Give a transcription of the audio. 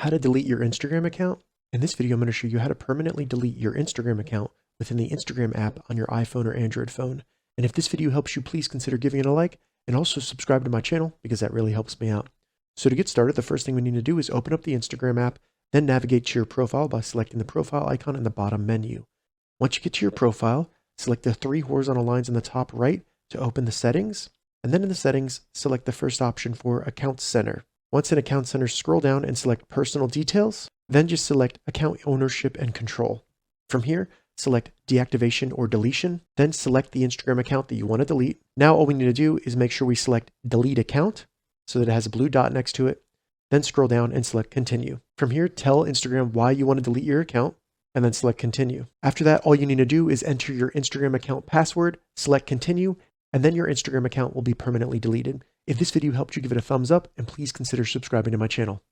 how to delete your Instagram account. In this video, I'm going to show you how to permanently delete your Instagram account within the Instagram app on your iPhone or Android phone. And if this video helps you, please consider giving it a like and also subscribe to my channel because that really helps me out. So to get started, the first thing we need to do is open up the Instagram app, then navigate to your profile by selecting the profile icon in the bottom menu. Once you get to your profile, select the three horizontal lines in the top right to open the settings. And then in the settings, select the first option for Account Center. Once in Account Center, scroll down and select Personal Details. Then just select Account Ownership and Control. From here, select Deactivation or Deletion. Then select the Instagram account that you want to delete. Now all we need to do is make sure we select Delete Account so that it has a blue dot next to it. Then scroll down and select Continue. From here, tell Instagram why you want to delete your account and then select Continue. After that, all you need to do is enter your Instagram account password, select Continue, and then your Instagram account will be permanently deleted. If this video helped you, give it a thumbs up and please consider subscribing to my channel.